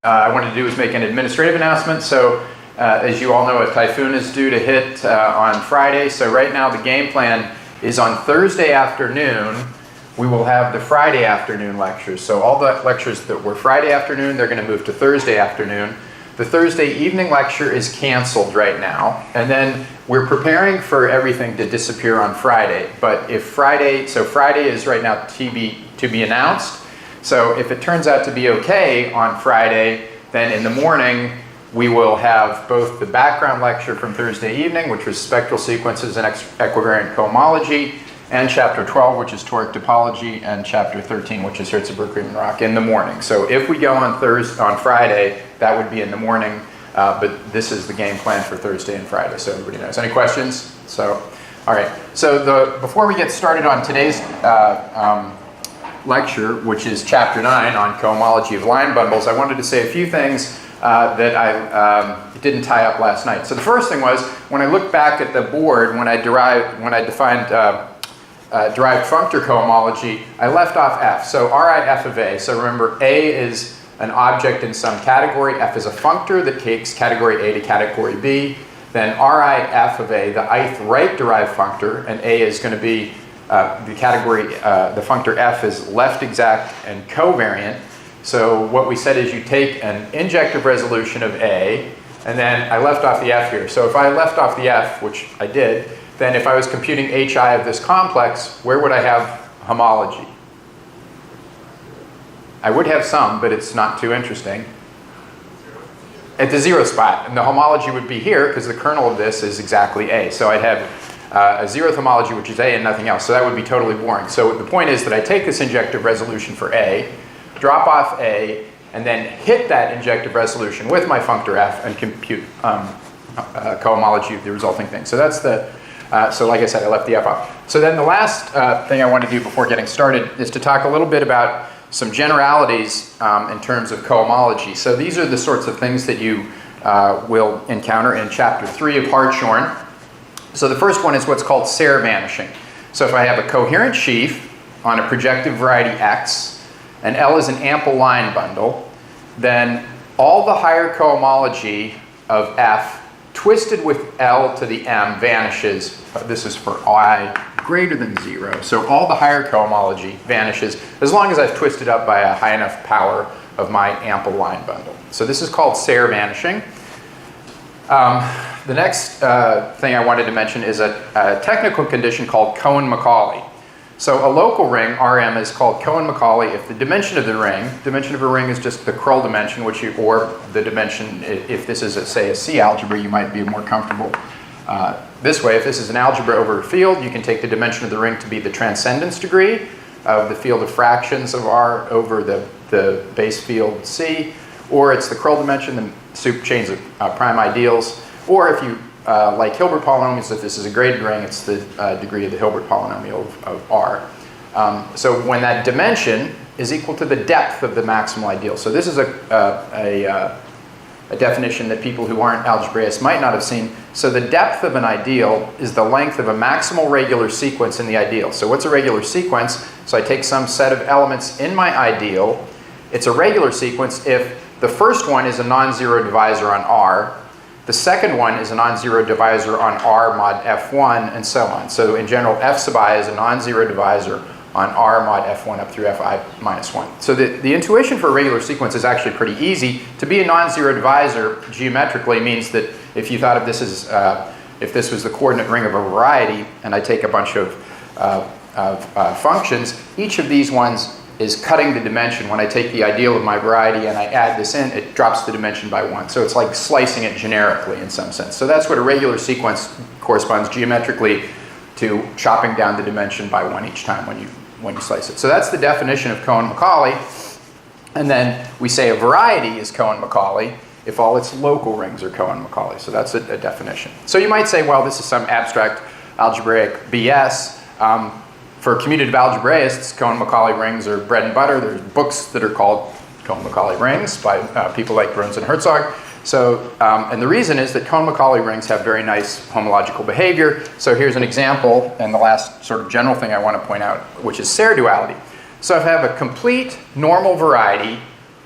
I wanted to do is make an administrative announcement. So as you all know, a typhoon is due to hit on Friday. So right now the game plan is on Thursday afternoon, we will have the Friday afternoon lectures. So all the lectures that were Friday afternoon, they're going to move to Thursday afternoon. The Thursday evening lecture is canceled right now. And then we're preparing for everything to disappear on Friday. But if Friday is right now to be announced. So if it turns out to be okay on Friday, then in the morning we will have both the background lecture from Thursday evening, which was spectral sequences and equivariant cohomology, and chapter 12, which is toric topology, and chapter 13, which is Hertzberg-Riemann rock, in the morning. So if we go on Friday, that would be in the morning, but this is the game plan for Thursday and Friday, so everybody knows. Any questions? So, all right. So before we get started on today's lecture, which is chapter 9 on cohomology of line bundles, I wanted to say a few things that I didn't tie up last night. So the first thing was, when I looked back at the board, when I defined derived functor cohomology, I left off F. So Ri f of A. So remember, A is an object in some category. F is a functor that takes category A to category B. Then Ri f of A, the ith right derived functor, and A is going to be the category, the functor F is left exact and covariant. So what we said is you take an injective resolution of A, and then I left off the F here. So if I left off the F, which I did, then if I was computing HI of this complex, where would I have homology? I would have some, but it's not too interesting. At the 0 spot. And the homology would be here, because the kernel of this is exactly A. So I'd have a zeroth homology, which is A and nothing else. So that would be totally boring. So the point is that I take this injective resolution for A, drop off A, and then hit that injective resolution with my functor F and compute cohomology of the resulting thing. So that's the, so like I said, I left the F off. So then the last thing I want to do before getting started is to talk a little bit about some generalities in terms of cohomology. So these are the sorts of things that you will encounter in chapter 3 of Hartshorne. So the first one is what's called Serre vanishing. So if I have a coherent sheaf on a projective variety X, and L is an ample line bundle, then all the higher cohomology of F twisted with L to the M vanishes. This is for I greater than 0. So all the higher cohomology vanishes as long as I've twisted up by a high enough power of my ample line bundle. So this is called Serre vanishing. The next thing I wanted to mention is a technical condition called Cohen-Macaulay. So a local ring, Rm, is called Cohen-Macaulay if the dimension of a ring is just the Krull dimension, or the dimension, if this is, say, a C algebra, you might be more comfortable this way. If this is an algebra over a field, you can take the dimension of the ring to be the transcendence degree of the field of fractions of R over the base field C, or it's the Krull dimension, the sup chains of prime ideals, or if you like Hilbert polynomials, if this is a graded ring, it's the degree of the Hilbert polynomial of R. So when that dimension is equal to the depth of the maximal ideal. So this is a definition that people who aren't algebraists might not have seen. So the depth of an ideal is the length of a maximal regular sequence in the ideal. So what's a regular sequence? So I take some set of elements in my ideal. It's a regular sequence if the first one is a non-zero divisor on R, the second one is a non-zero divisor on R mod F1, and so on. So in general, F sub I is a non-zero divisor on R mod F1 up through Fi minus 1. So the intuition for a regular sequence is actually pretty easy. To be a non-zero divisor geometrically means that if you thought of this as, if this was the coordinate ring of a variety, and I take a bunch of functions, each of these ones is cutting the dimension. When I take the ideal of my variety and I add this in, it drops the dimension by 1. So it's like slicing it generically in some sense. So that's what a regular sequence corresponds geometrically to chopping down the dimension by 1 each time when you slice it. So that's the definition of Cohen-Macaulay. And then we say a variety is Cohen-Macaulay if all its local rings are Cohen-Macaulay. So that's a definition. So you might say, well, this is some abstract algebraic BS. For commutative algebraists, Cohen-Macaulay rings are bread and butter. There's books that are called Cohen-Macaulay rings by people like Bruns and Herzog. So, and the reason is that Cohen-Macaulay rings have very nice homological behavior. So here's an example, and the last sort of general thing I want to point out, which is Serre duality. So if I have a complete normal variety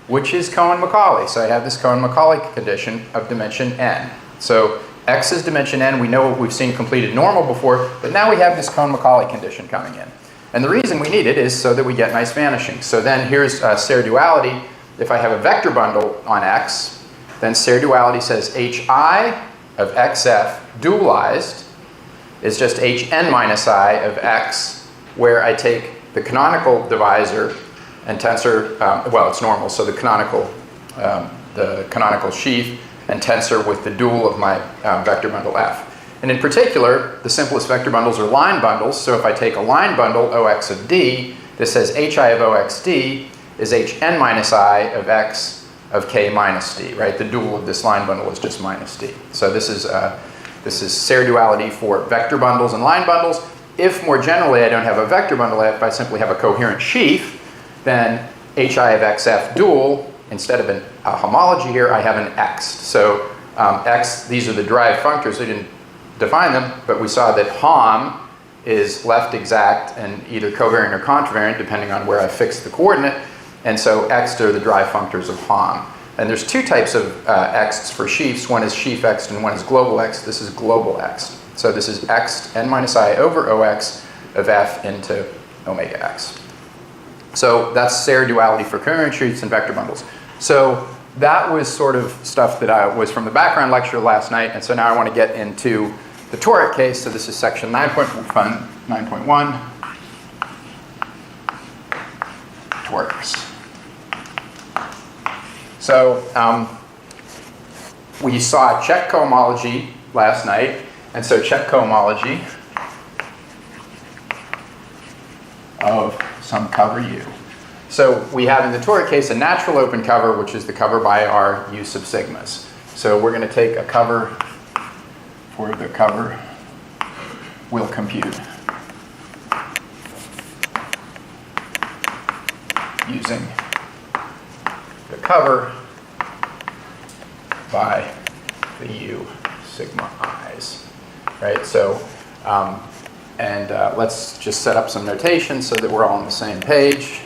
which is Cohen-Macaulay. So I have this Cohen-Macaulay condition of dimension n. So x is dimension n. We know we've seen completed normal before, but now we have this Cohen-Macaulay condition coming in. And the reason we need it is so that we get nice vanishing. So then here's Serre duality. If I have a vector bundle on x, then Serre duality says hi of xf dualized is just hn minus I of x, where I take the canonical divisor and tensor, well, it's normal, so the canonical sheaf and tensor with the dual of my vector bundle f. And in particular, the simplest vector bundles are line bundles. So if I take a line bundle, ox of d, this says hi of oxd is hn minus I of x of k minus d, right? The dual of this line bundle is just minus d. So this is Serre duality for vector bundles and line bundles. If more generally I don't have a vector bundle, if I simply have a coherent sheaf, then hi of xf dual, instead of a homology here, I have an x. So x, these are the derived functors. We didn't define them, but we saw that hom is left exact and either covariant or contravariant, depending on where I fix the coordinate. And so x are the derived functors of hom. And there's two types of x's for sheafs. One is sheaf x and one is global x. This is global x. So this is x n minus I over ox of f into omega x. So that's Serre duality for coherent sheafs and vector bundles. So that was sort of stuff that was from the background lecture last night. And so now I want to get into the toric case. So this is section 9.1, torics. So we saw check cohomology last night, and so check cohomology of some cover U. So we have in the toric case a natural open cover, which is the cover by our U sub sigmas. So we're going to take a cover for the cover we'll compute using the cover by the U sigma i's, right? So, let's just set up some notation so that we're all on the same page.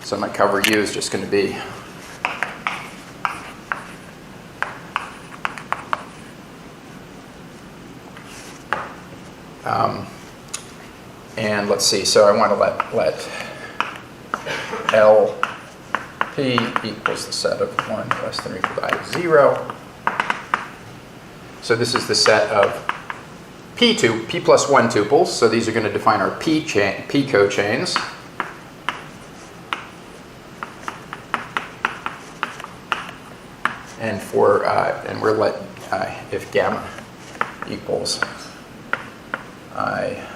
So my cover U is just going to be and let's see, so I want to let LP equals the set of 1 less than or equal to I 0. So this is the set of P plus 1 tuples. So these are going to define our P cochains. And and we're let if gamma equals I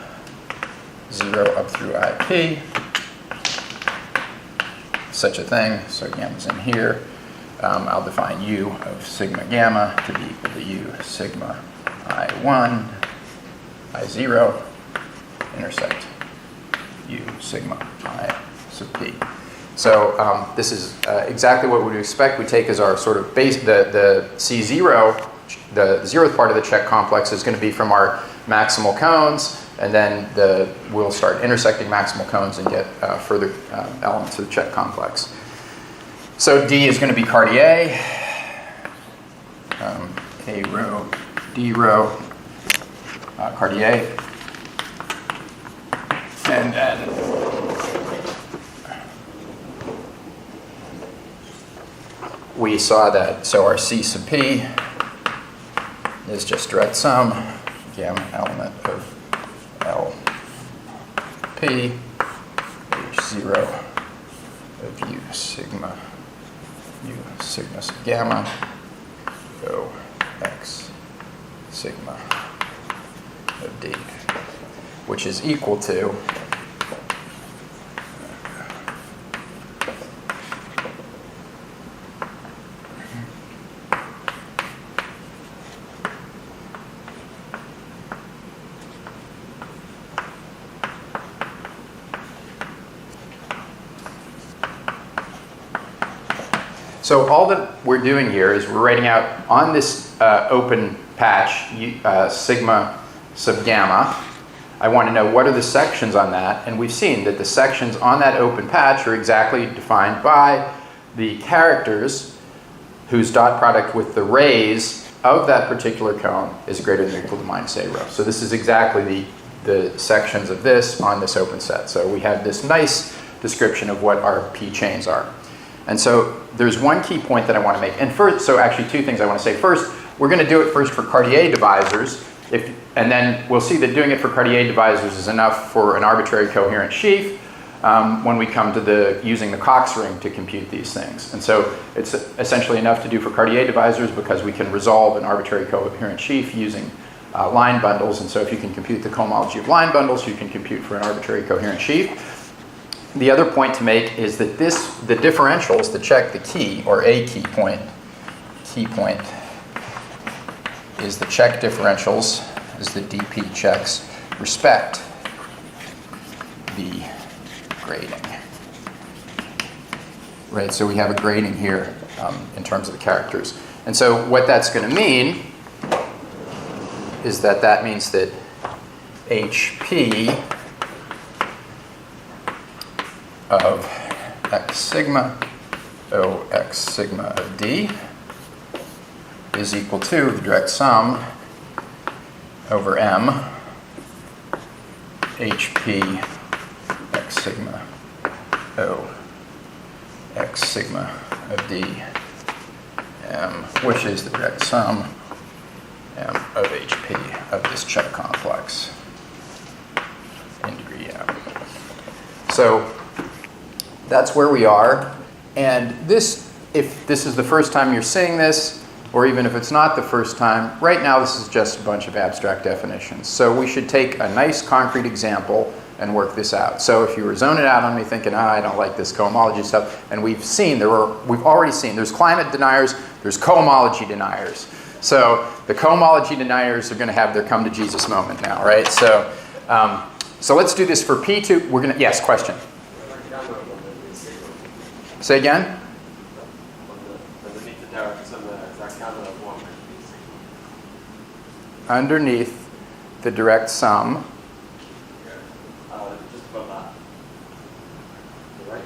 0 up through IP, such a thing. So gamma's in here. I'll define U of sigma gamma to be equal to U sigma I1, I0, intersect U sigma I sub P. So this is exactly what we would expect. We take as our sort of base, the C0, the zeroth part of the check complex is going to be from our maximal cones, and then we'll start intersecting maximal cones and get further elements of the check complex. So D is going to be Cartier, A rho, D rho, Cartier, and then we saw that, so our C sub P is just direct sum, gamma element of LP, H0 of U sigma sub gamma, O X sigma of D, which is equal to So all that we're doing here is we're writing out on this open patch sigma sub gamma I want to know what are the sections on that, and we've seen that the sections on that open patch are exactly defined by the characters whose dot product with the rays of that particular cone is greater than or equal to minus a rho. So this is exactly the sections of this on this open set. So we have this nice description of what our P chains are. And so there's one key point that I want to make. And first, so actually two things I want to say. First, we're going to do it first for Cartier divisors. And then we'll see that doing it for Cartier divisors is enough for an arbitrary coherent sheaf when we come to using the Cox ring to compute these things. And so it's essentially enough to do for Cartier divisors because we can resolve an arbitrary coherent sheaf using line bundles. And so if you can compute the cohomology of line bundles, you can compute for an arbitrary coherent sheaf. The other point to make is that the differentials that check the key, or a key point, is the check differentials, as the dp checks, respect the grading. Right, so we have a grading here in terms of the characters. And so what that's going to mean is that means that HP of x sigma O x sigma of D is equal to the direct sum over M HP x sigma O x sigma of D M, which is the direct sum M of HP of this check complex in degree M. So that's where we are. And this, if this is the first time you're seeing this, or even if it's not the first time, right now this is just a bunch of abstract definitions. So we should take a nice concrete example and work this out. So if you were zoning out on me thinking, I don't like this cohomology stuff, and we've already seen, there's climate deniers, there's cohomology deniers. So the cohomology deniers are going to have their come to Jesus moment now, right? So, so let's do this for P2. We're going to, yes, question. Say again? Underneath the direct sum. Just above that. Right?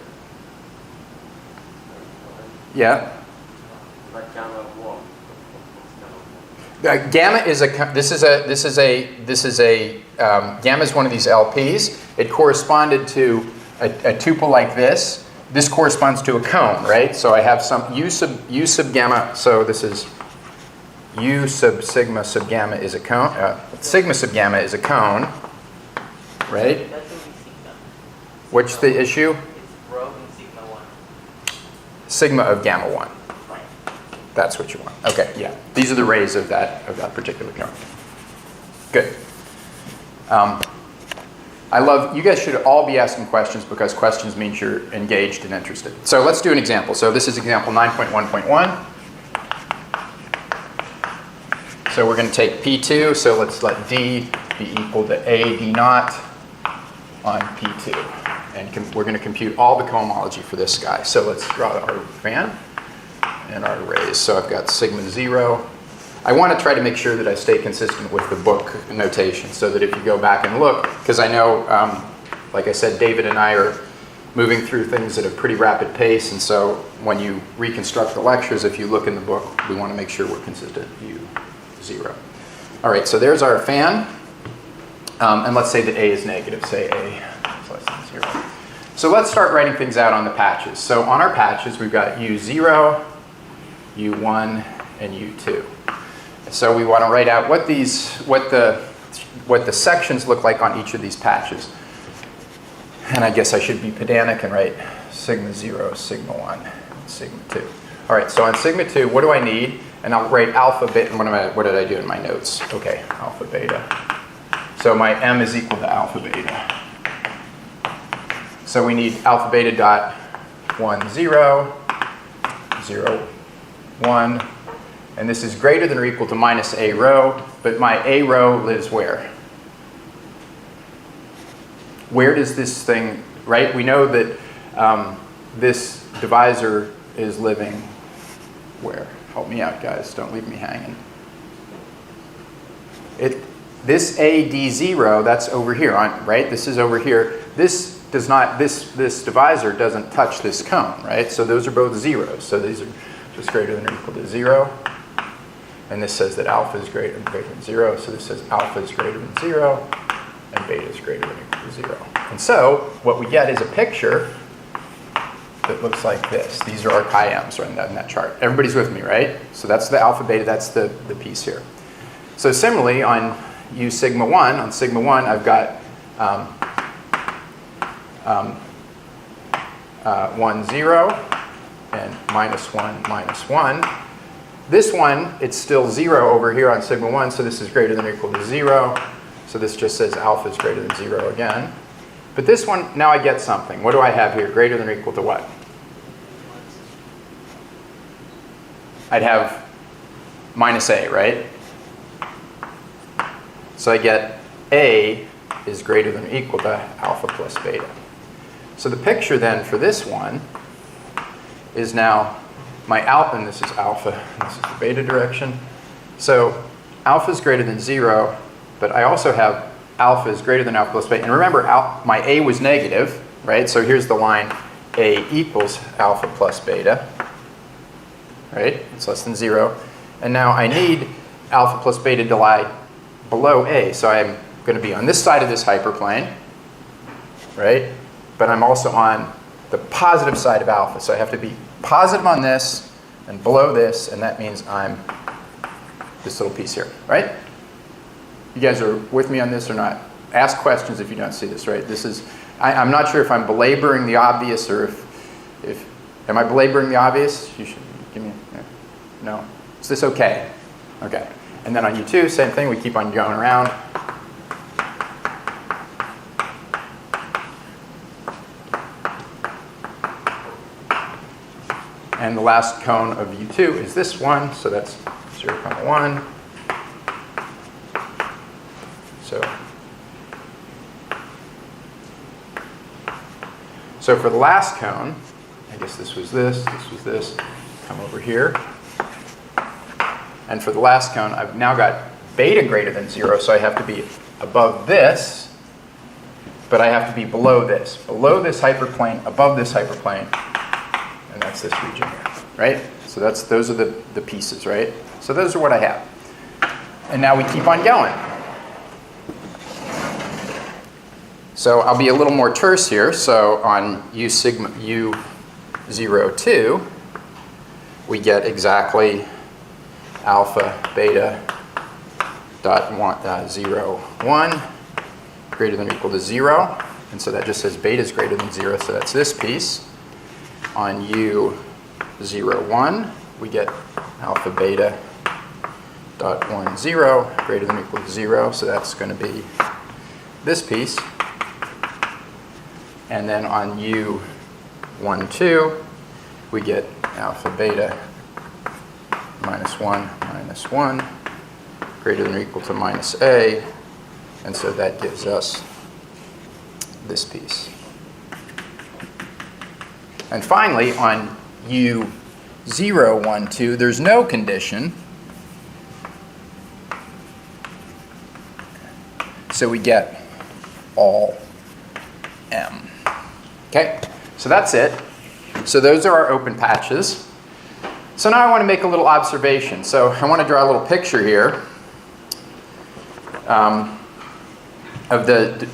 Yeah. Like gamma of what? Gamma is gamma is one of these LPs. It corresponded to a tuple like this. This corresponds to a cone, right? So I have some U sub gamma. So this is U sub sigma sub gamma is a cone. Sigma sub gamma is a cone, right? What's the issue? It's rho and sigma 1. Sigma of gamma 1. Right. That's what you want. Okay, yeah. These are the rays of that particular cone. Good. You guys should all be asking questions because questions means you're engaged and interested. So let's do an example. So this is example 9.1.1. So we're going to take P2. So let's let D be equal to A D naught on P2. And we're going to compute all the cohomology for this guy. So let's draw our fan and our rays. So I've got sigma 0. I want to try to make sure that I stay consistent with the book notation so that if you go back and look, because I know, like I said, David and I are moving through things at a pretty rapid pace, and so when you reconstruct the lectures, if you look in the book, we want to make sure we're consistent, U0. All right, so there's our fan, and let's say that A is negative, say A is less than 0. So let's start writing things out on the patches. So on our patches, we've got U0, U1, and U2. So we want to write out what the sections look like on each of these patches. And I guess I should be pedantic and write sigma 0, sigma 1, sigma 2. All right, so on sigma 2, what do I need? And I'll write alpha, beta, and what did I do in my notes? Okay, alpha, beta. So my M is equal to alpha, beta. So we need alpha, beta dot 1, 0, 0, 1. And this is greater than or equal to minus A rho, but my A rho lives where? Where does this thing, right? We know that this divisor is living where? Help me out, guys. Don't leave me hanging. this AD0, that's over here, right? This is over here. This does not, this divisor doesn't touch this cone, right? So those are both zeros. So these are just greater than or equal to 0. And this says that alpha is greater than 0. So this says alpha is greater than 0, and beta is greater than or equal to 0. And so what we get is a picture that looks like this. These are our chi-m's right in that chart. Everybody's with me, right? So that's the alpha, beta, that's the piece here. So similarly, on U sigma 1, on sigma 1, I've got 1, 0, and -1, -1. This one, it's still 0 over here on sigma 1, so this is greater than or equal to 0. So this just says alpha is greater than 0 again. But this one, now I get something. What do I have here? Greater than or equal to what? I'd have -a, right? So I get A is greater than or equal to alpha plus beta. So the picture then for this one is now my alpha, and this is alpha, and this is the beta direction. So alpha is greater than 0, but I also have alpha is greater than alpha plus beta. And remember, my A was negative, right? So here's the line A equals alpha plus beta, right? It's less than 0. And now I need alpha plus beta to lie below A. So I'm going to be on this side of this hyperplane, right? But I'm also on the positive side of alpha. So I have to be positive on this and below this, and that means I'm this little piece here, right? You guys are with me on this or not? Ask questions if you don't see this, right? This is, I'm not sure if I'm belaboring the obvious or if am I belaboring the obvious? You should give me, no? Is this okay? Okay. And then on U2, same thing, we keep on going around. And the last cone of U2 is this one, so that's 0,1. So for the last cone, I guess this was this, come over here. And for the last cone, I've now got beta greater than 0, so I have to be above this, but I have to be below this hyperplane, above this hyperplane, and that's this region here, right? So those are the pieces, right? So those are what I have. And now we keep on going. So I'll be a little more terse here. So on U02, we get exactly alpha beta dot 0, 1 greater than or equal to 0. And so that just says beta is greater than 0, so that's this piece. On U01, we get alpha beta dot 1, 0 greater than or equal to 0, so that's going to be this piece. And then on U12, we get alpha beta -1, -1 greater than or equal to -a. And so that gives us this piece. And finally, on U012, there's no condition. So we get all M. Okay, so that's it. So those are our open patches. So now I want to make a little observation. So I want to draw a little picture here of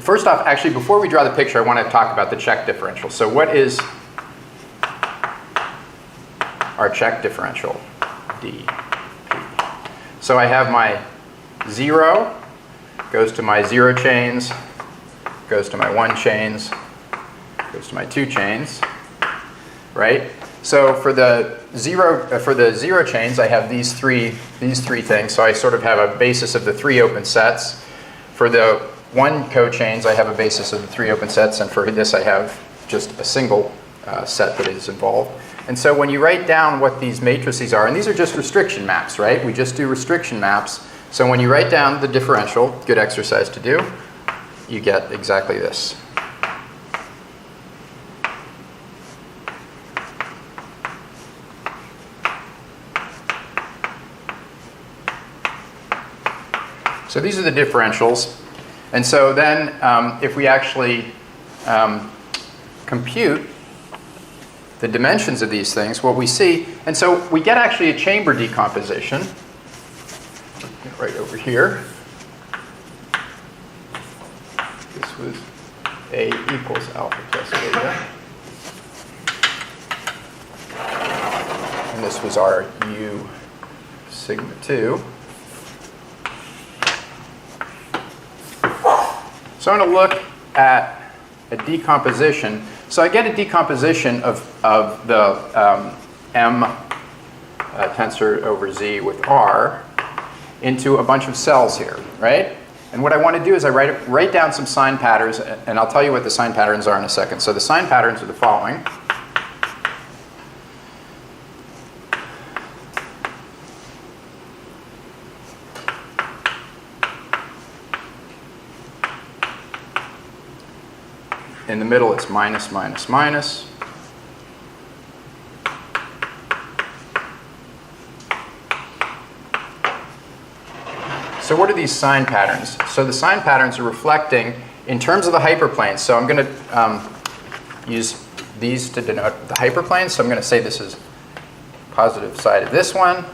first off, actually, before we draw the picture, I want to talk about the check differential. So what is our check differential? D, P. So I have my 0, goes to my 0 chains, goes to my 1 chains, goes to my 2 chains, right? So for the zero chains, I have these three things. So I sort of have a basis of the 3 open sets. For the 1 cochains, I have a basis of the 3 open sets, and for this, I have just a single set that is involved. And so when you write down what these matrices are, and these are just restriction maps, right? We just do restriction maps. So when you write down the differential, good exercise to do, you get exactly this. So these are the differentials. And so then if we actually compute the dimensions of these things, what we see, and so we get actually a chamber decomposition right over here. This was A equals alpha plus beta. And this was our U sigma 2. So I'm going to look at a decomposition. So I get a decomposition of the M tensor over Z with R into a bunch of cells here, right? And what I want to do is I write down some sign patterns, and I'll tell you what the sign patterns are in a second. So the sign patterns are the following. In the middle, it's minus, minus, minus. So what are these sign patterns? So the sign patterns are reflecting in terms of the hyperplanes. So I'm going to use these to denote the hyperplanes. So I'm going to say this is positive side of this one,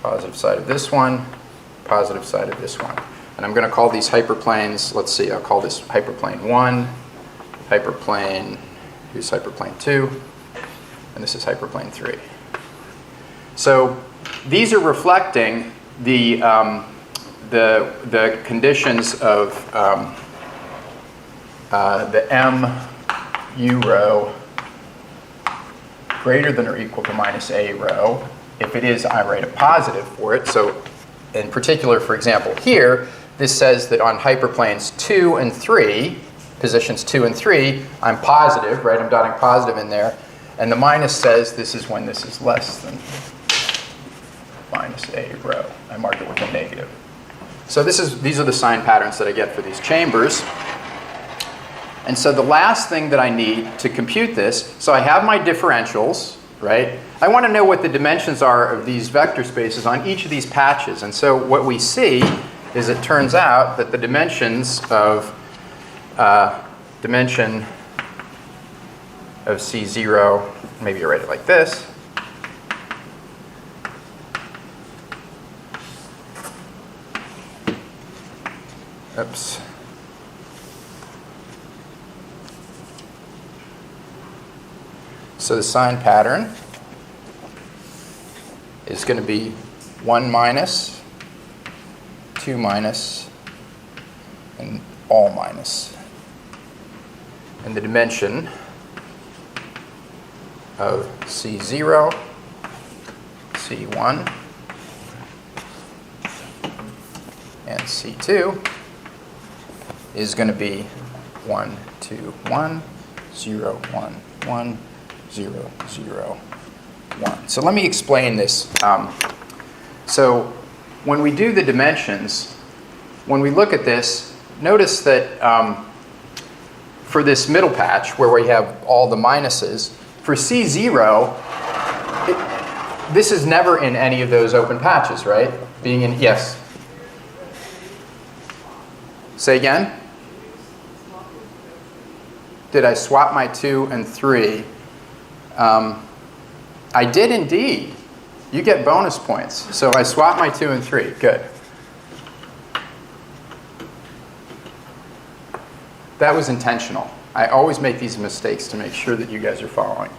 positive side of this one, positive side of this one. And I'm going to call these hyperplanes, let's see, I'll call this hyperplane 1. Hyperplane, here's hyperplane 2, and this is hyperplane 3. So these are reflecting the conditions of the mu row greater than or equal to minus a row. If it is, I write a positive for it. So in particular, for example, here, this says that on hyperplanes 2 and 3, positions 2 and 3, I'm positive, right? I'm dotting positive in there. And the minus says this is when this is less than minus a row. I mark it with a negative. So these are the sign patterns that I get for these chambers. And so the last thing that I need to compute this, so I have my differentials, right? I want to know what the dimensions are of these vector spaces on each of these patches. And so what we see is it turns out that the dimensions of dimension of C0, maybe you write it like this. Oops. So the sign pattern is going to be 1 minus, 2 minus, and all minus. And the dimension of C0, C1, and C2 is going to be 1, 2, 1, 0, 1, 1, 0, 0, 1. So let me explain this. So when we do the dimensions, when we look at this, notice that for this middle patch where we have all the minuses, for C0, this is never in any of those open patches, right? Being in, yes? Say again? Did I swap my 2 and 3? I did indeed. You get bonus points. So I swapped my 2 and 3. Good. That was intentional. I always make these mistakes to make sure that you guys are following.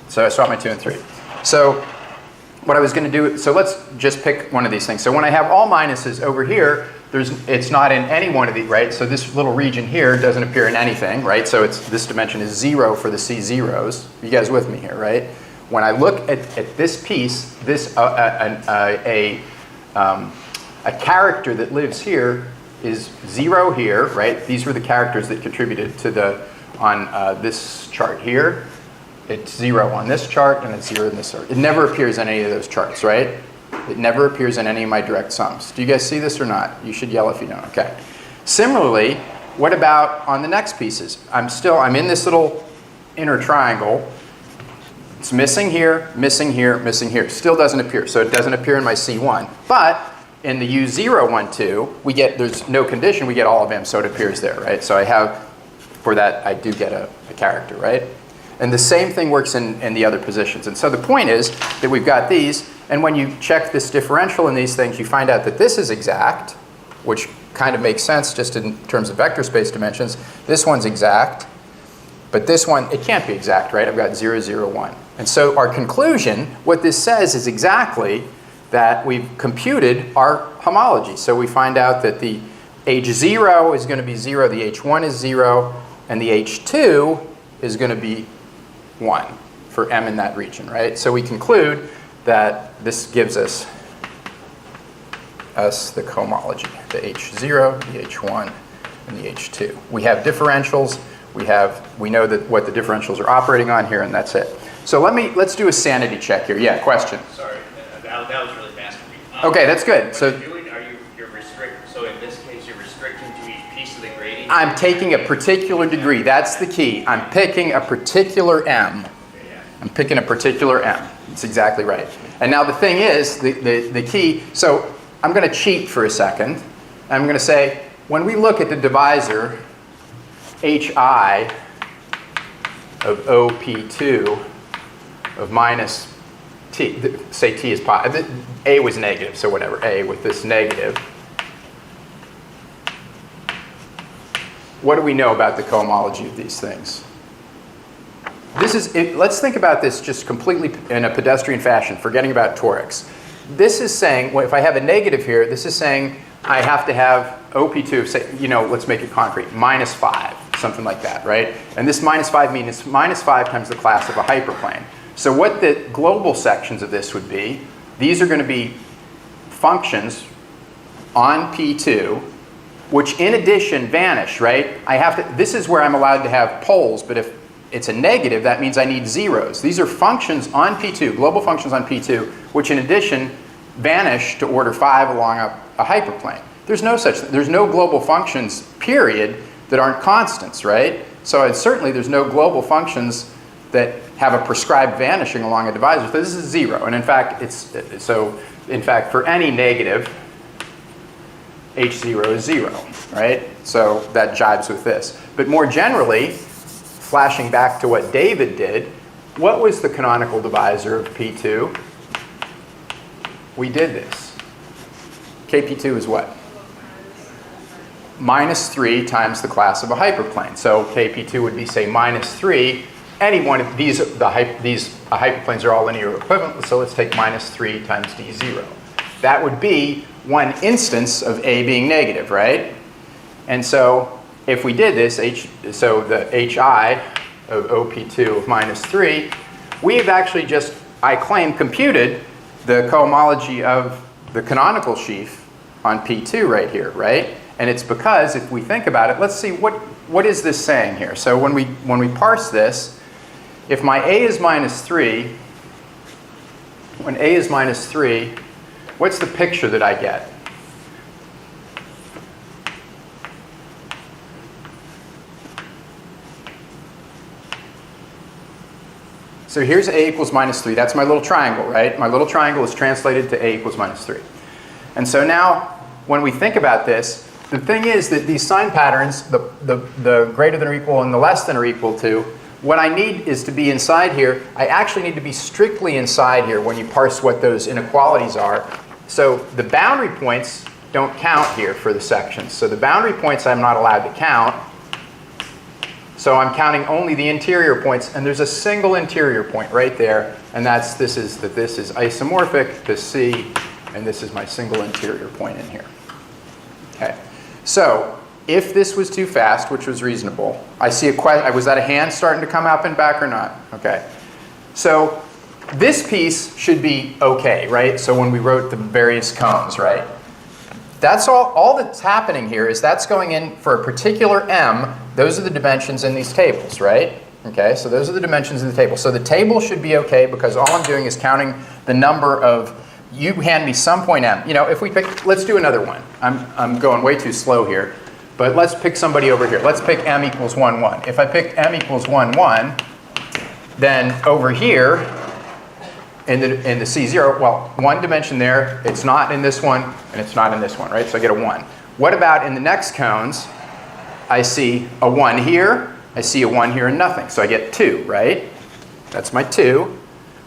So I swapped my 2 and 3. So what I was going to do, so let's just pick one of these things. So when I have all minuses over here, it's not in any one of these, right? So this little region here doesn't appear in anything, right? So this dimension is 0 for the C0s. You guys with me here, right? When I look at this piece, this a character that lives here is 0 here, right? These were the characters that contributed to on this chart here. It's 0 on this chart, and it's 0 in this chart. It never appears in any of those charts, right? It never appears in any of my direct sums. Do you guys see this or not? You should yell if you don't. Okay. Similarly, what about on the next pieces? I'm in this little inner triangle. It's missing here, missing here, missing here. Still doesn't appear. So it doesn't appear in my C1. But in the U012, we get, there's no condition, we get all of M, so it appears there, right? So I have, for that, I do get a character, right? And the same thing works in the other positions. And so the point is that we've got these, and when you check this differential in these things, you find out that this is exact, which kind of makes sense just in terms of vector space dimensions. This one's exact, but this one, it can't be exact, right? I've got 0, 0, 1. And so our conclusion, what this says is exactly that we've computed our homology. So we find out that the H0 is going to be 0, the H1 is 0, and the H2 is going to be 1 for M in that region, right? So we conclude that this gives us the cohomology, the H0, the H1, and the H2. We have differentials. We know that what the differentials are operating on here, and that's it. So let's do a sanity check here. Yeah, question. Sorry, that was really fast for me. Okay, that's good. What So you're doing, you're restricting, so in this case, you're restricting to each piece of the gradient? I'm taking a particular degree. That's the key. I'm picking a particular M. I'm picking a particular M. That's exactly right. And now the thing is, the key, so I'm going to cheat for a second. I'm going to say, when we look at the divisor HI of OP2 of minus T, say T is positive, A was negative, so whatever, A with this negative. What do we know about the cohomology of these things? This is, let's think about this just completely in a pedestrian fashion, forgetting about torics. This is saying, well, if I have a negative here, this is saying I have to have OP2, say, let's make it concrete, minus 5, something like that, right? And this minus 5 means it's minus 5 times the class of a hyperplane. So what the global sections of this would be, these are going to be functions on P2, which in addition vanish, right? This is where I'm allowed to have poles, but if it's a negative, that means I need zeros. These are functions on P2, global functions on P2, which in addition vanish to order 5 along a hyperplane. There's no global functions, period, that aren't constants, right? So certainly there's no global functions that have a prescribed vanishing along a divisor. So this is 0. And in fact, for any negative, H0 is 0, right? So that jibes with this. But more generally, flashing back to what David did, what was the canonical divisor of P2? We did this. KP2 is what? Minus 3 times the class of a hyperplane. So KP2 would be, say, minus 3. Any one of these hyperplanes are all linear equivalent, so let's take minus 3 times D0. That would be one instance of A being negative, right? And so if we did this, so the HI of OP2 of minus 3, we've actually just, I claim, computed the cohomology of the canonical sheaf on P2 right here, right? And it's because, if we think about it, let's see, what is this saying here? So when we parse this, if my A is minus 3, when A is minus 3, what's the picture that I get? So here's A equals minus 3. That's my little triangle, right? My little triangle is translated to A equals minus 3. And so now, when we think about this, the thing is that these sign patterns, the greater than or equal and the less than or equal to, what I need is to be inside here. I actually need to be strictly inside here when you parse what those inequalities are. So the boundary points don't count here for the sections. So the boundary points I'm not allowed to count. So I'm counting only the interior points, and there's a single interior point right there, and this is isomorphic to C, and this is my single interior point in here. Okay. So if this was too fast, which was reasonable, I see a question. Was that a hand starting to come up and back or not? Okay. So this piece should be okay, right? So when we wrote the various cones, right? That's all that's happening here is that's going in for a particular M. Those are the dimensions in these tables, right? Okay, so those are the dimensions in the table. So the table should be okay because all I'm doing is counting the number of, you hand me some point M. If we pick, let's do another one. I'm going way too slow here, but let's pick somebody over here. Let's pick M equals 1, 1. If I pick M equals 1, 1, then over here, in the C0, well, one dimension there, it's not in this one, and it's not in this one, right? So I get a 1. What about in the next cones? I see a 1 here, I see a 1 here, and nothing. So I get 2, right? That's my 2.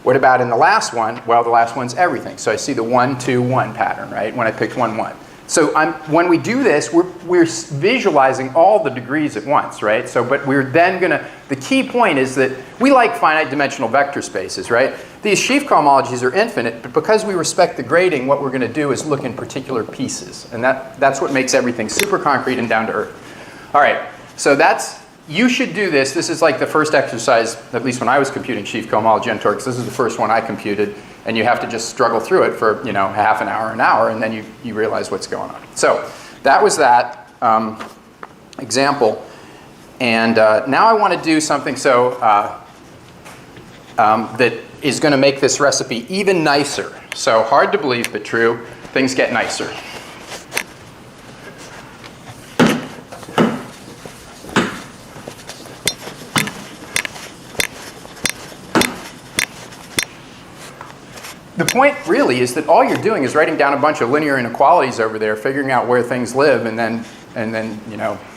What about in the last one? Well, the last one's everything. So I see the 1, 2, 1 pattern, right? When I picked 1, 1. So when we do this, we're visualizing all the degrees at once, right? So, but we're then gonna, the key point is that we like finite dimensional vector spaces, right? These sheaf cohomologies are infinite, but because we respect the grading, what we're gonna do is look in particular pieces. And that's what makes everything super concrete and down to earth. All right, so you should do this. This is like the first exercise, at least when I was computing sheaf cohomology on Toric. This is the first one I computed. And you have to just struggle through it for, half an hour, and then you realize what's going on. So that was that example. And now I want to do something that is going to make this recipe even nicer. So hard to believe, but true. Things get nicer. The point really is that all you're doing is writing down a bunch of linear inequalities over there, figuring out where things live, and then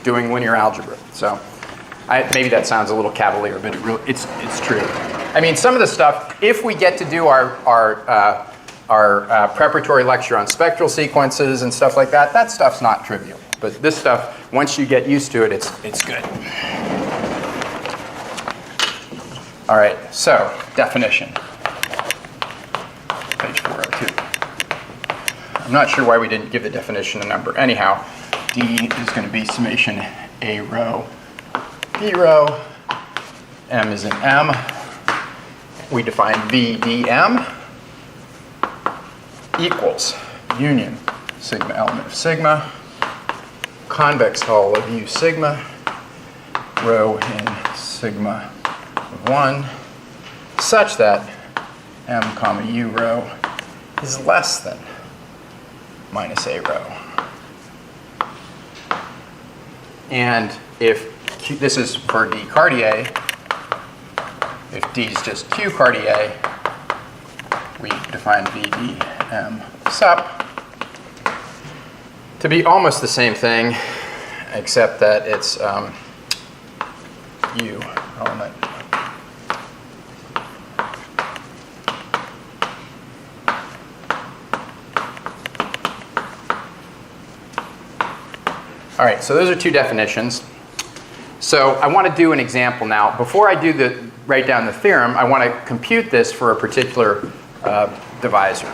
doing linear algebra. So maybe that sounds a little cavalier, but it's true. I mean, some of the stuff, if we get to do our preparatory lecture on spectral sequences and stuff like that, that stuff's not trivial. But this stuff, once you get used to it, it's good. All right, so definition. Page 402. I'm not sure why we didn't give the definition a number. Anyhow, D is going to be summation A rho, B rho. M is an M. We define VDM equals union sigma element of sigma, convex hull of U sigma, rho in sigma of 1, such that M comma U rho is less than minus A rho. And if Q, this is for D Cartier, if D is just Q Cartier, we define VDM sup to be almost the same thing, except that it's U element. All right, so those are two definitions. So I want to do an example now. Before I write down the theorem, I want to compute this for a particular divisor.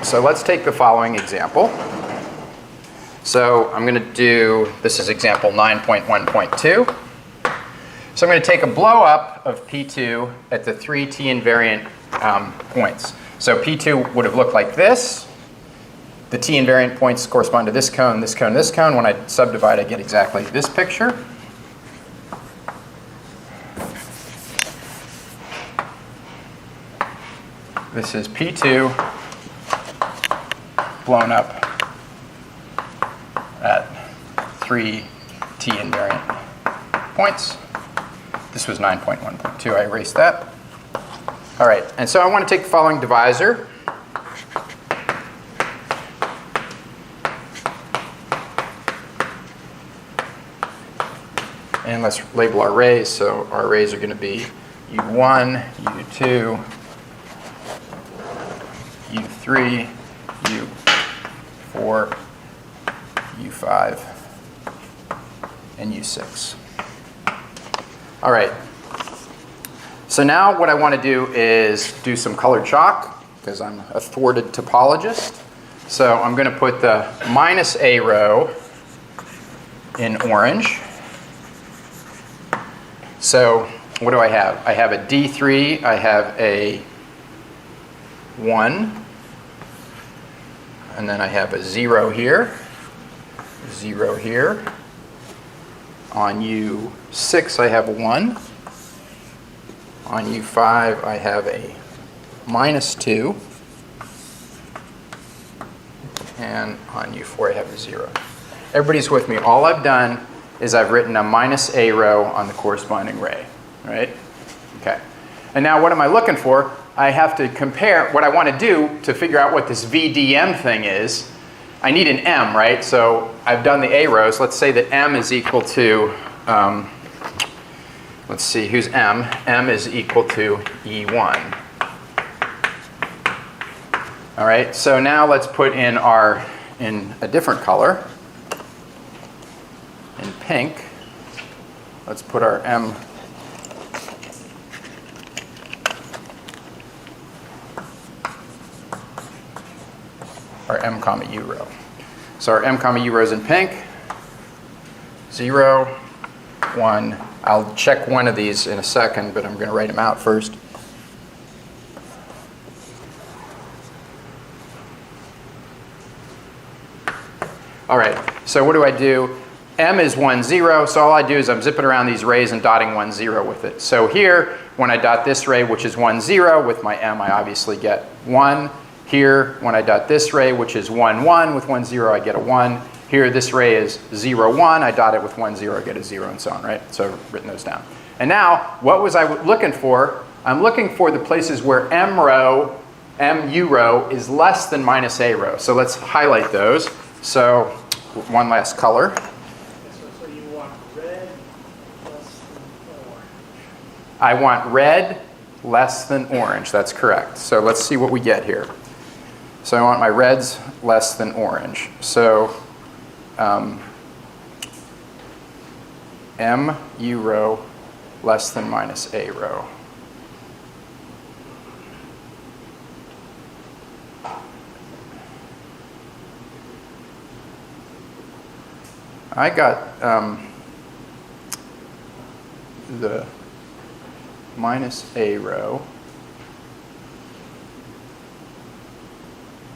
So let's take the following example. So I'm going to do, this is example 9.1.2. So I'm going to take a blow up of P2 at the 3 t invariant points. So P2 would have looked like this. The t invariant points correspond to this cone, this cone, this cone. When I subdivide, I get exactly this picture. This is P2 blown up at 3 t invariant points. This was 9.1.2. I erased that. All right, and so I want to take the following divisor. And let's label our arrays. So our arrays are going to be U1, U2, U3, U4, U5, and U6. All right. So now what I want to do is do some colored chalk, because I'm a thwarted topologist. So I'm going to put the minus A rho in orange. So what do I have? I have a D3, I have a 1, and then I have a 0 here, 0 here. On U6 I have a 1. On U5 I have a minus 2. And on U4 I have a 0. Everybody's with me. All I've done is I've written a minus A rho on the corresponding ray, right? Okay. And now what am I looking for? I have to compare what I want to do to figure out what this VDM thing is. I need an M, right? So I've done the A rows. Let's say that M is equal to, let's see, who's M? M is equal to E1. All right, so now let's put in in a different color, in pink. Let's put our M. Our M comma U row. So our M comma U row is in pink. 0, 1. I'll check one of these in a second, but I'm going to write them out first. All right, so what do I do? M is 1, 0, so all I do is I'm zipping around these rays and dotting 1, 0 with it. So here, when I dot this ray, which is 1, 0, with my M, I obviously get 1. Here, when I dot this ray, which is 1, 1, with 1, 0, I get a 1. Here, this ray is 0, 1. I dot it with 1, 0, I get a 0, and so on, right? So I've written those down. And now, what was I looking for? I'm looking for the places where M U row is less than minus A row. So let's highlight those. So one last color. So you want red less than orange. I want red less than orange. That's correct. So let's see what we get here. So I want my reds less than orange. So M U row less than minus A row. I got the minus A row.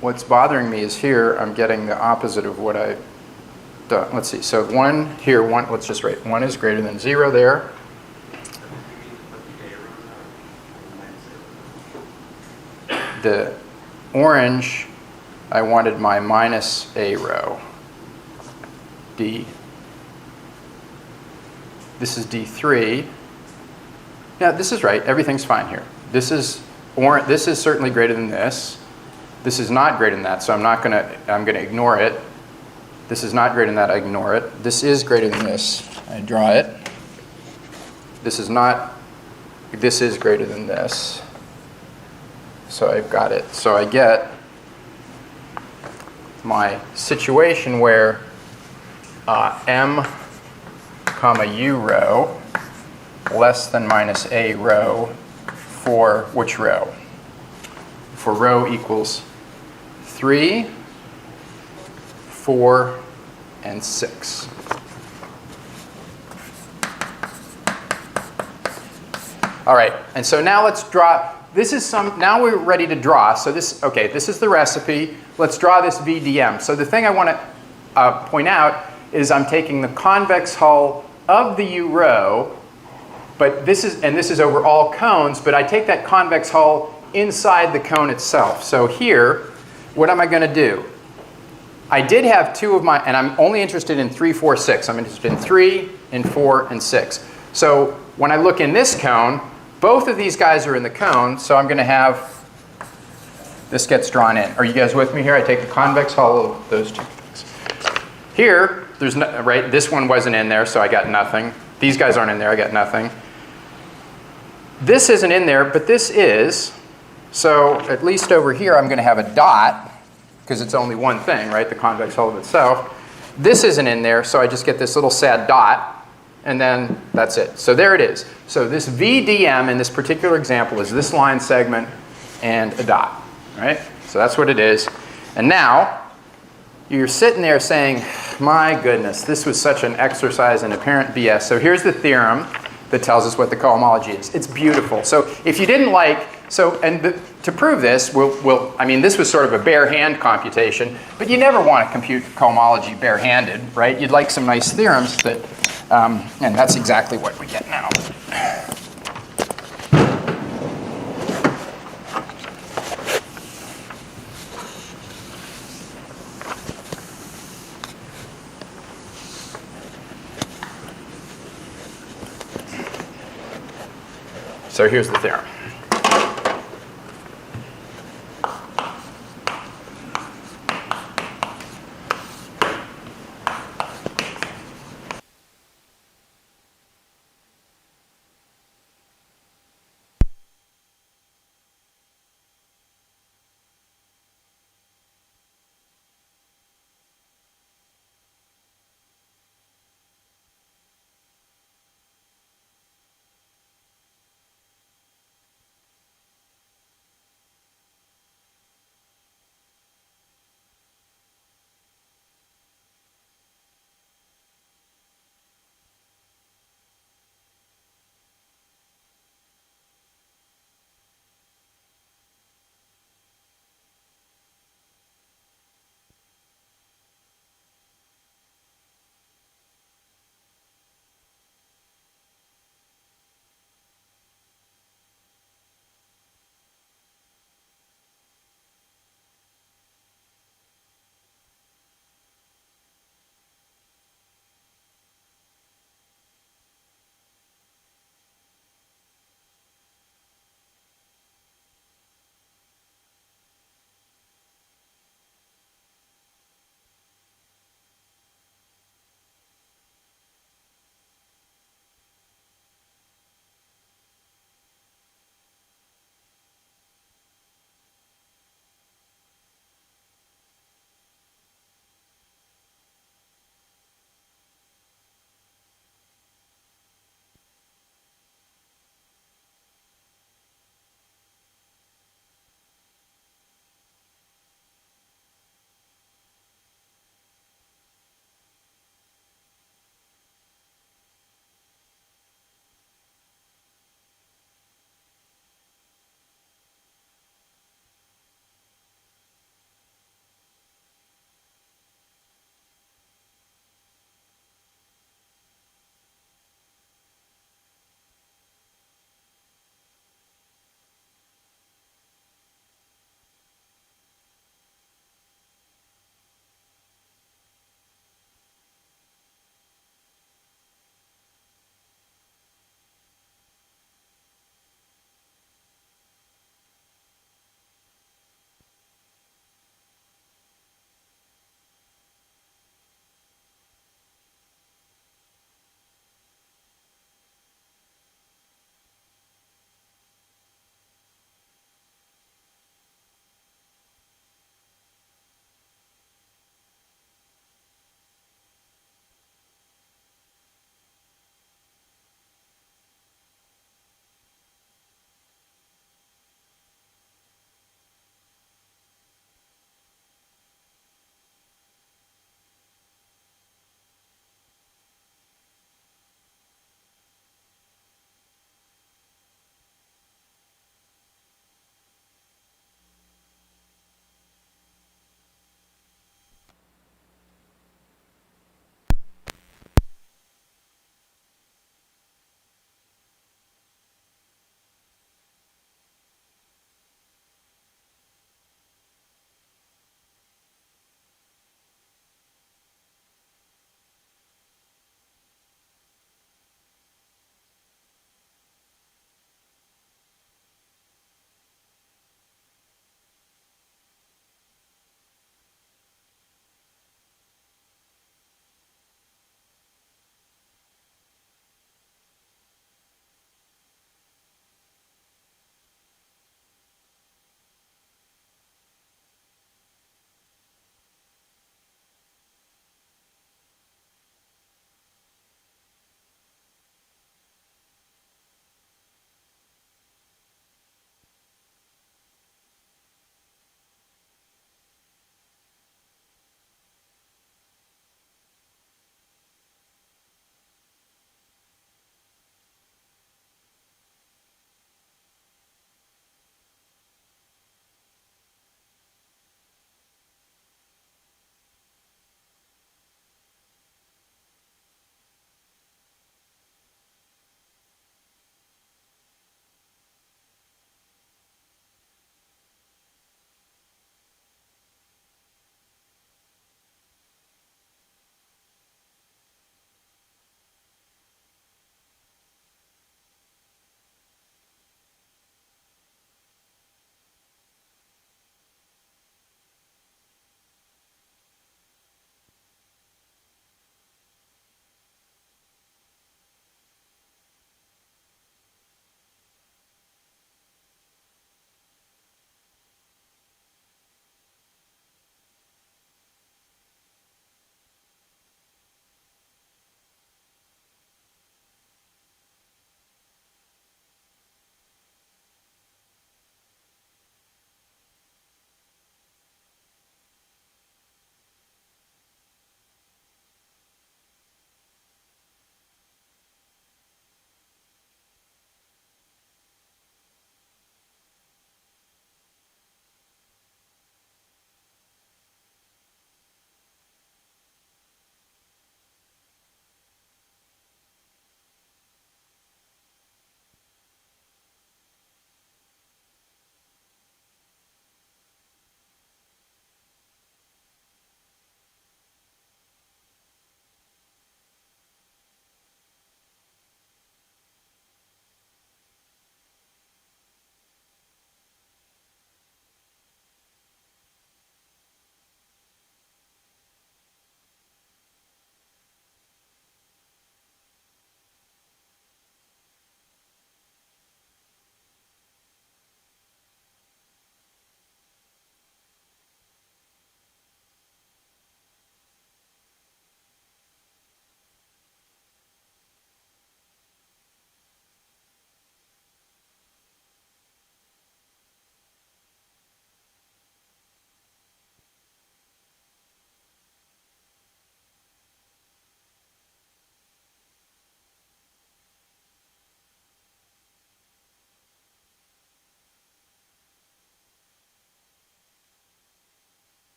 What's bothering me is here I'm getting the opposite of what I've done. Let's see, so 1 here, 1, let's just write 1 is greater than 0 there. The orange, I wanted my minus A row. D. This is D3. Yeah, this is right. Everything's fine here. This is certainly greater than this. This is not greater than that, so I'm going to ignore it. This is not greater than that, I ignore it. This is greater than this, I draw it. This is greater than this. So I've got it. So I get my situation where M comma U row less than minus A row for which row? For row equals 3, 4, and 6. All right, and so now let's draw. Now we're ready to draw. So this is the recipe. Let's draw this VDM. So the thing I want to point out is I'm taking the convex hull of the U row, but this is over all cones, but I take that convex hull inside the cone itself. So here, what am I going to do? I did have two of my, and I'm only interested in 3, 4, 6. I'm interested in 3, in 4, and 6. So when I look in this cone, both of these guys are in the cone, so I'm going to have, this gets drawn in. Are you guys with me here? I take the convex hull of those two things. Here, there's no, right, this one wasn't in there, so I got nothing. These guys aren't in there, I got nothing. This isn't in there, but this is. So at least over here, I'm going to have a dot, because it's only one thing, right, the convex hull of itself. This isn't in there, so I just get this little sad dot, and then that's it. So there it is. So this VDM in this particular example is this line segment and a dot, right? So that's what it is. And now, you're sitting there saying, my goodness, this was such an exercise in apparent BS. So here's the theorem that tells us what the cohomology is. It's beautiful. So if you didn't like, to prove this, I mean, this was sort of a bare hand computation, but you never want to compute cohomology barehanded, right? You'd like some nice theorems that, and that's exactly what we get now. So here's the theorem.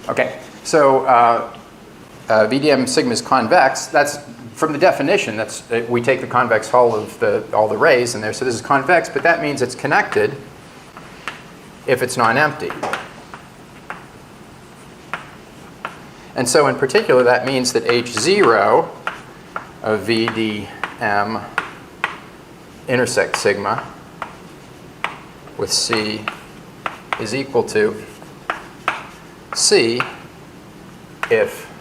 Okay, so VDM sigma is convex. That's from the definition. That's we take the convex hull of all the rays in there. So this is convex, but that means it's connected if it's non-empty. And so in particular, that means that H0 of VDM intersect sigma with C is equal to C if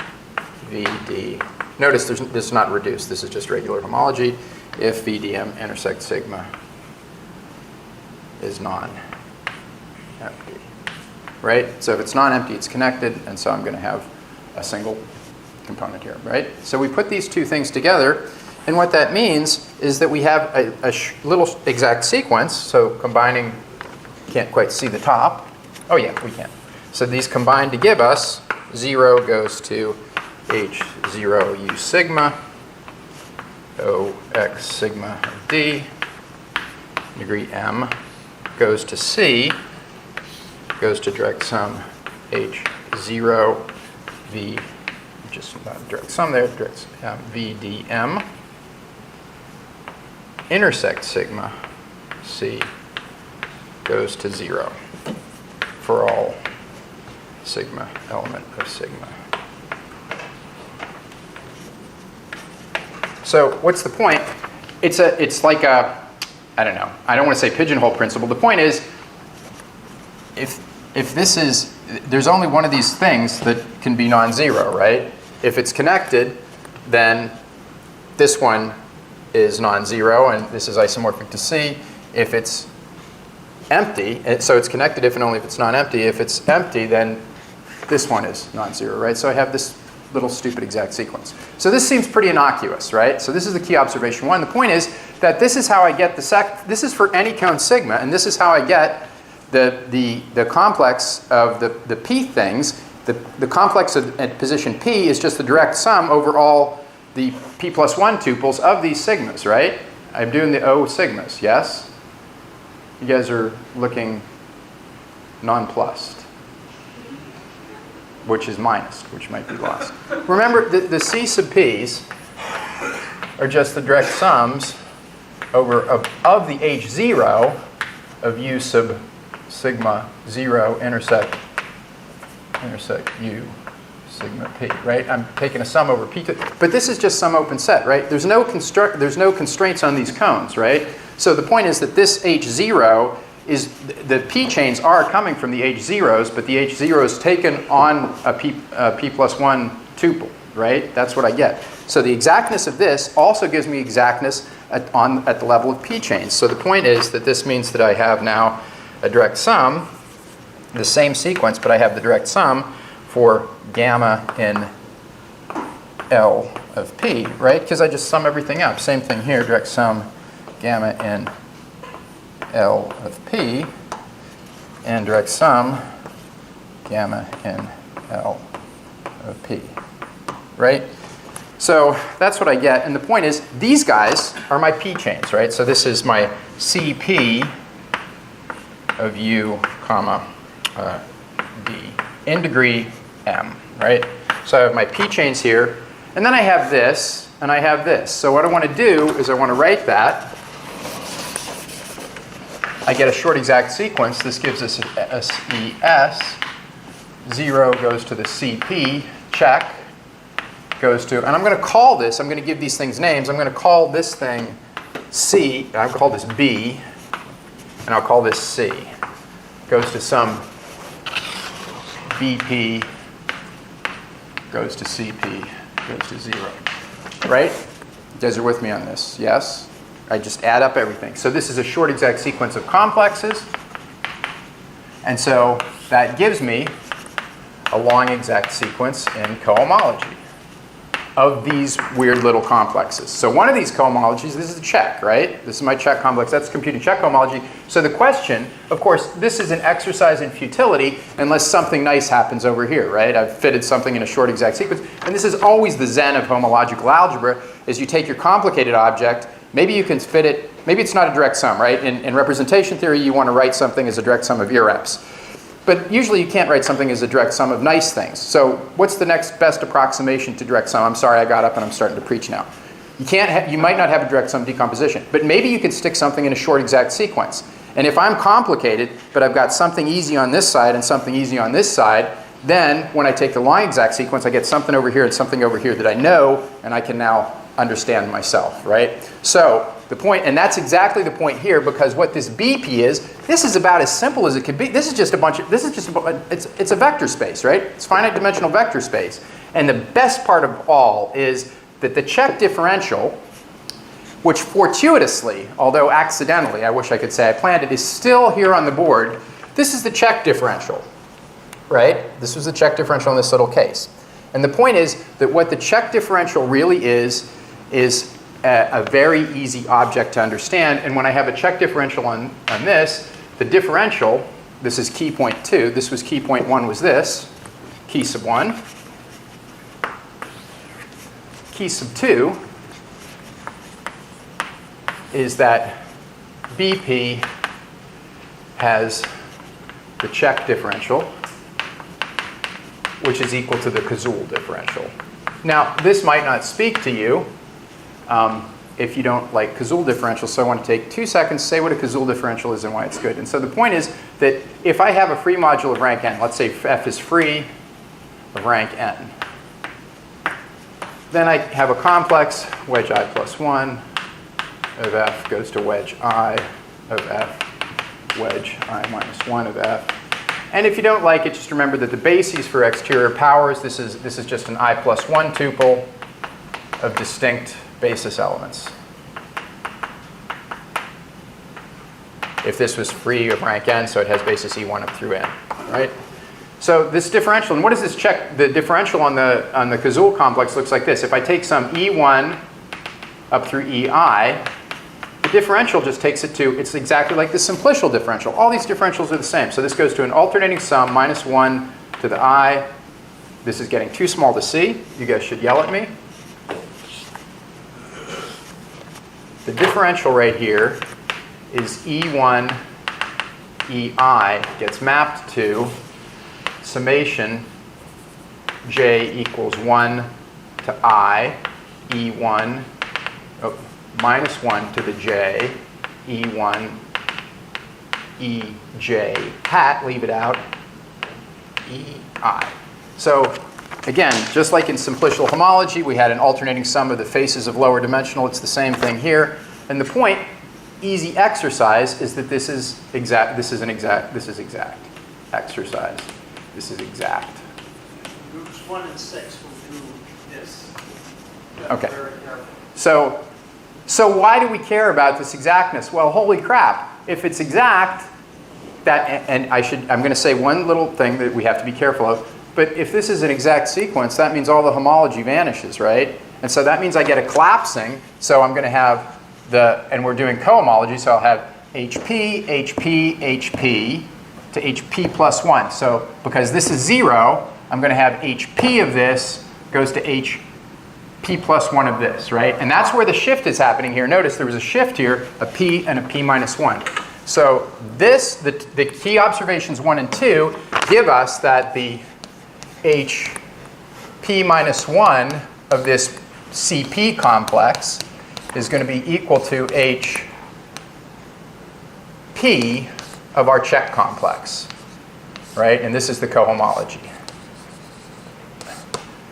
VD, notice this is not reduced, this is just regular homology, if VDM intersect sigma is non-empty, right? So if it's non-empty, it's connected, and so I'm going to have a single component here, right? So we put these two things together, and what that means is that we have a little exact sequence, so combining, can't quite see the top. Oh yeah, we can. So these combine to give us 0 goes to H0 U sigma, OX sigma of D, degree M goes to C, goes to direct sum H0 V, just not direct sum there, direct VDM, intersect sigma C goes to 0 for all sigma element of sigma. So what's the point? It's like a, I don't know, I don't want to say pigeonhole principle. The point is, if this is, there's only one of these things that can be non-zero, right? If it's connected, then this one is non-zero, and this is isomorphic to C. If it's empty, so it's connected if and only if it's non-empty. If it's empty, then this one is non-zero, right? So I have this little stupid exact sequence. So this seems pretty innocuous, right? So this is the key observation one. The point is that this is how I get this is for any cone sigma, and this is how I get the complex of the p things. The complex at position p is just the direct sum over all the p plus 1 tuples of these sigmas, right? I'm doing the O sigmas, yes? You guys are looking nonplussed, which is minus, which might be lost. Remember, the C sub p's are just the direct sums over of the H0 of U sub sigma 0 intersect U sigma p, right? I'm taking a sum over p2, but this is just some open set, right? There's no constraints on these cones, right? So the point is that this H0 is, the p chains are coming from the H0s, but the H0 is taken on a p plus 1 tuple, right? That's what I get. So the exactness of this also gives me exactness at the level of p chains. So the point is that this means that I have now a direct sum, the same sequence, but I have the direct sum for gamma in L of p, right? Because I just sum everything up. Same thing here, direct sum gamma in L of p, and direct sum gamma in L of p, right? So that's what I get, and the point is these guys are my p chains, right? So this is my Cp of U comma D in degree m, right? So I have my p chains here, and then I have this, and I have this. So what I want to do is I want to write that. I get a short exact sequence. This gives us a SES. 0 goes to the CP, check, goes to, and I'm going to call this, I'm going to give these things names. I'm going to call this thing C, and I'll call this B, and I'll call this C. Goes to some BP, goes to CP, goes to 0. Right? You guys are with me on this? Yes? I just add up everything. So this is a short exact sequence of complexes. And so that gives me a long exact sequence in cohomology of these weird little complexes. So one of these cohomologies, this is a check, right? This is my check complex. That's computing check cohomology. So the question, of course, this is an exercise in futility unless something nice happens over here, right? I've fitted something in a short exact sequence. And this is always the zen of homological algebra, is you take your complicated object, maybe you can fit it, maybe it's not a direct sum, right? In representation theory, you want to write something as a direct sum of irreps. But usually you can't write something as a direct sum of nice things. So what's the next best approximation to direct sum? I'm sorry, I got up and I'm starting to preach now. You might not have a direct sum decomposition, but maybe you could stick something in a short exact sequence. And if I'm complicated, but I've got something easy on this side and something easy on this side, then when I take the line exact sequence, I get something over here and something over here that I know, and I can now understand myself, right? So the point, and that's exactly the point here, because what this BP is, this is about as simple as it could be. This is just a bunch of, it's a vector space, right? It's finite dimensional vector space. And the best part of all is that the check differential, which fortuitously, although accidentally, I wish I could say I planned it, is still here on the board. This is the check differential, right? This was the check differential in this little case. And the point is that what the check differential really is a very easy object to understand. And when I have a check differential on this, the differential, this is key point 2, this was key point 1 was this, key sub 1. Key sub 2 is that BP has the check differential, which is equal to the Kazul differential. Now, this might not speak to you if you don't like Kazul differentials, so I want to take 2 seconds to say what a Kazul differential is and why it's good. And so the point is that if I have a free module of rank n, let's say f is free of rank n, then I have a complex, wedge I plus 1 of f goes to wedge I of f, wedge I minus 1 of f. And if you don't like it, just remember that the bases for exterior powers, this is just an I plus 1 tuple of distinct basis elements. If this was free of rank n, so it has basis E1 up through n, right? So this differential, and what does this check? The differential on the Kazul complex looks like this. If I take some E1 up through EI, the differential just takes it to, it's exactly like the simplicial differential. All these differentials are the same. So this goes to an alternating sum minus 1 to the I. This is getting too small to see. You guys should yell at me. The differential right here is E1 EI gets mapped to summation j equals 1 to I E1 minus 1 to the j E1 EJ hat, leave it out, EI. So again, just like in simplicial homology, we had an alternating sum of the faces of lower dimensional. It's the same thing here. And the point, easy exercise, is that this is exact. This is exact exercise. This is exact. Groups 1 and 6 will do this. Okay. Very careful. So why do we care about this exactness? Well, holy crap! If it's exact, I'm going to say one little thing that we have to be careful of. But if this is an exact sequence, that means all the homology vanishes, right? And so that means I get a collapsing. So I'm going to have and we're doing cohomology, so I'll have HP, HP, HP to HP plus 1. So because this is 0, I'm going to have HP of this goes to HP plus 1 of this, right? And that's where the shift is happening here. Notice there was a shift here, a P and a P minus 1. So the key observations 1 and 2 give us that the HP minus 1 of this CP complex is going to be equal to HP of our check complex, right? And this is the cohomology.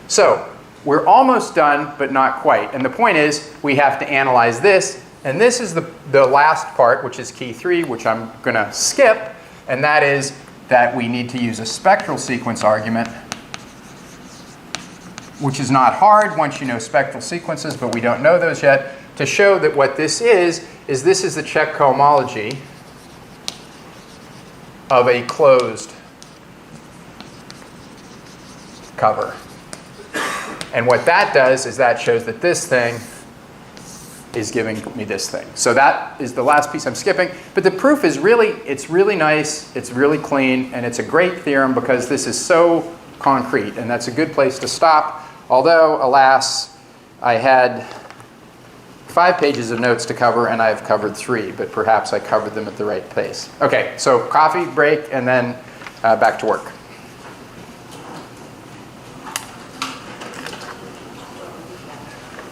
So we're almost done, but not quite. And the point is, we have to analyze this. And this is the last part, which is key 3, which I'm going to skip. And that is that we need to use a spectral sequence argument, which is not hard once you know spectral sequences, but we don't know those yet, to show that what this is this is the check cohomology of a closed cover. And what that does is that shows that this thing is giving me this thing. So that is the last piece I'm skipping. But the proof is it's really nice, it's really clean, and it's a great theorem because this is so concrete. And that's a good place to stop. Although, alas, I had 5 pages of notes to cover, and I've covered 3, but perhaps I covered them at the right pace. Okay, so coffee break, and then back to work.